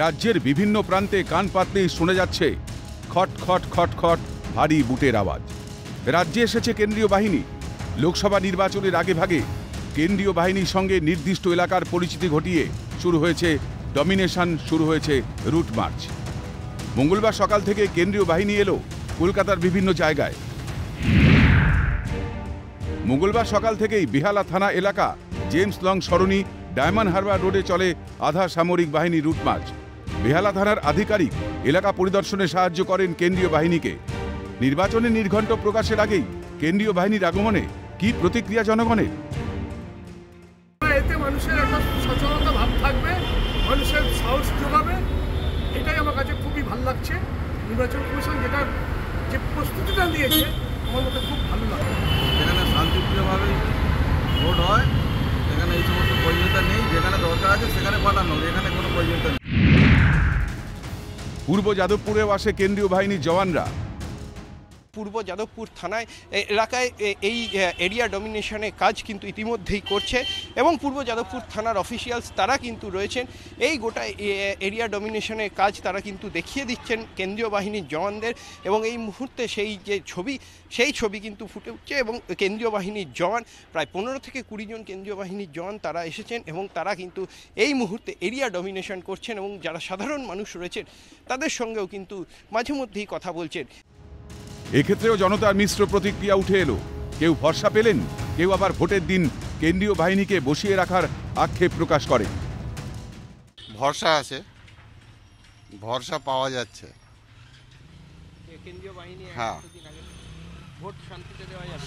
রাজ্যের বিভিন্ন প্রান্তে কান পাতলেই শোনা যাচ্ছে খট খট খট খট ভারী বুটের আওয়াজ। রাজ্যে এসেছে কেন্দ্রীয় বাহিনী। লোকসভা নির্বাচনের আগে ভাগে কেন্দ্রীয় বাহিনীর সঙ্গে নির্দিষ্ট এলাকার পরিচিতি ঘটিয়ে শুরু হয়েছে ডমিনেশন, শুরু হয়েছে রুট মার্চ। মঙ্গলবার সকাল থেকে কেন্দ্রীয় বাহিনী এলো কলকাতার বিভিন্ন জায়গায়। মঙ্গলবার সকাল থেকেই বেহালা থানা এলাকা, জেমস লং সরণি, ডায়মন্ড হারবার রোডে চলে আধা সামরিক বাহিনী রুট মার্চ। বেহালা থানার আধিকারিক এলাকা পরিদর্শনে সাহায্য করেন কেন্দ্রীয় বাহিনীকে। নির্বাচনের নির্ঘণ্ট প্রকাশের আগেই কেন্দ্রীয় বাহিনীর আগমনে কি প্রতিক্রিয়া জনগণের? এতে মানুষের একটা সচেতনতা ভাব থাকবে, মানুষের সাহস যোগাবে, এটাই আমার কাছে খুবই ভালো লাগছে। নির্বাচন কমিশন যে প্রস্তুতিটা নিয়েছে আমার মতে খুব ভালো লাগে। যেখানে শান্তিপ্রিয়ভাবে ভোট হয়, সেখানে এই সমস্ত প্রয়োজনীয়তা নেই। যেখানে দরকার আছে সেখানে পাঠানো, এখানে কোনো প্রয়োজনীয়তা নেই। পূর্ব যাদবপুরেও আসে কেন্দ্রীয় বাহিনীর জওয়ানরা। পূর্ব যাদবপুর থানায় এলাকায় এই এরিয়া ডমিনেশনের কাজ কিন্তু ইতিমধ্যেই করছে এবং পূর্ব যাদবপুর থানার অফিসিয়ালস তারা কিন্তু রয়েছেন। এই গোটা এরিয়া ডমিনেশনের কাজ তারা কিন্তু দেখিয়ে দিচ্ছেন কেন্দ্রীয় বাহিনীর জওয়ানদের এবং এই মুহূর্তে সেই ছবি কিন্তু ফুটে উঠছে এবং কেন্দ্রীয় বাহিনীর জওয়ান প্রায় 15 থেকে 20 জন কেন্দ্রীয় বাহিনীর জওয়ান তারা এসেছেন এবং তারা কিন্তু এই মুহূর্তে এরিয়া ডমিনেশন করছেন এবং যারা সাধারণ মানুষ রয়েছেন তাদের সঙ্গেও কিন্তু মাঝে মধ্যেই কথা বলছেন। এক্ষেত্রেও জনতার মিশ্র প্রতিক্রিয়া উঠে এলো। কেউ ভরসা পেলেন, কেউ আবার ভোটের দিন কেন্দ্রীয় বাহিনীকে বসিয়ে রাখার আক্ষেপ প্রকাশ করে। ভরসা আছে, ভরসা পাওয়া যাচ্ছে। হ্যাঁ,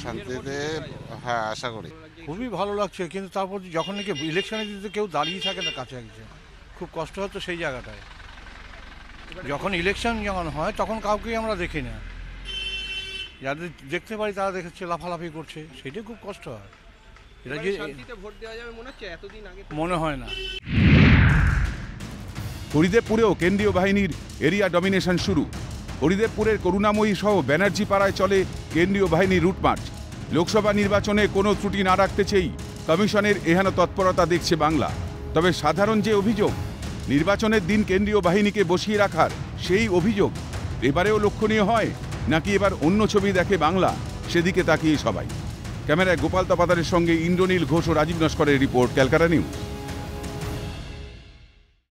শান্তিতে হ্যাঁ আশা করি। খুবই ভালো লাগছে, কিন্তু তারপর যখন নাকি ইলেকশনে দিতে কেউ দাঁড়িয়ে থাকে না কাছে, খুব কষ্ট হচ্ছে সেই জায়গাটায়। যখন ইলেকশন যখন হয় তখন কাউকেই আমরা দেখি না, যাদের দেখতে পারি তারা দেখছে লাফালাফি করছে, সেটাই খুব কষ্ট হয়। এটা যে ভোট দেওয়া যাবে মনে হচ্ছে এতদিন আগে মনে হয় না। হরিদেবপুরেও কেন্দ্রীয় বাহিনীর এরিয়া ডমিনেশন শুরু। হরিদেবপুরের করুণাময়ী সহ ব্যানার্জি পাড়ায় চলে কেন্দ্রীয় বাহিনীর রুট মার্চ। লোকসভা নির্বাচনে কোনো ত্রুটি না রাখতে চেয়েই কমিশনের এহেন তৎপরতা দেখছে বাংলা। তবে সাধারণ যে অভিযোগ নির্বাচনের দিন কেন্দ্রীয় বাহিনীকে বসিয়ে রাখার, সেই অভিযোগ এবারেও লক্ষণীয় হয় নাকি এবার অন্য ছবি দেখে বাংলা, সেদিকে তাকিয়ে সবাই। ক্যামেরায় গোপাল তপাদারের সঙ্গে ইন্দ্রনীল ঘোষ ও রাজীব নস্করের রিপোর্ট, ক্যালকাটা নিউজ।